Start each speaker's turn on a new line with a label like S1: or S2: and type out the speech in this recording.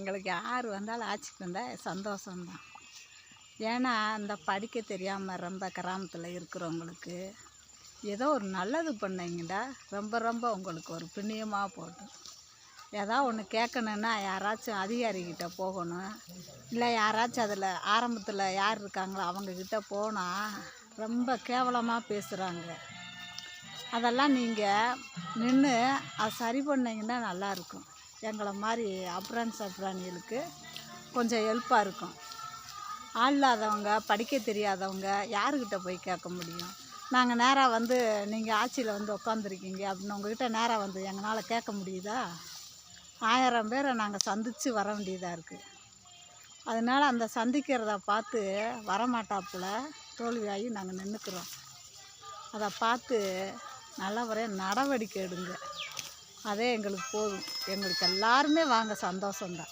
S1: எங்களுக்கு யார் வந்தாலும் ஆட்சிக்கு வந்தால் சந்தோஷம்தான். ஏன்னா இந்த படிக்க தெரியாமல் ரொம்ப கிராமத்தில் இருக்கிறவங்களுக்கு ஏதோ ஒரு நல்லது பண்ணீங்கடா ரொம்ப ரொம்ப உங்களுக்கு ஒரு புண்ணியமாக போட்டும். ஏதாவது ஒன்று கேட்கணுன்னா யாராச்சும் அதிகாரிக்கிட்ட போகணும், இல்லை யாராச்சும் அதில் ஆரம்பத்தில் யார் இருக்காங்களோ அவங்கக்கிட்ட போனால் ரொம்ப கேவலமாக பேசுகிறாங்க. அதெல்லாம் நீங்கள் நின்று அதை சரி பண்ணிங்கன்னா நல்லாயிருக்கும். எங்களை மாதிரி அப்ராணிகளுக்கு கொஞ்சம் ஹெல்ப்பாக இருக்கும். ஆள் இல்லாதவங்க படிக்க தெரியாதவங்க யாருக்கிட்ட போய் கேட்க முடியும்? நாங்கள் நேராக வந்து நீங்கள் ஆட்சியில் வந்து உட்காந்துருக்கீங்க அப்படின்னு உங்கள்கிட்ட நேராக வந்து எங்களால் கேட்க முடியுதா? 1000 பேரை நாங்கள் சந்தித்து வர வேண்டியதாக இருக்குது. அதனால் அந்த சந்திக்கிறத பார்த்து வரமாட்டாப்புல தோல்வியாகி நாங்கள் நின்றுக்கிறோம். அதை பார்த்து நல்லவரையாக நடவடிக்கை எடுங்க. அதே எங்களுக்கு போதும். எங்களுக்கு எல்லாருமே வாங்க, சந்தோஷம்தான்.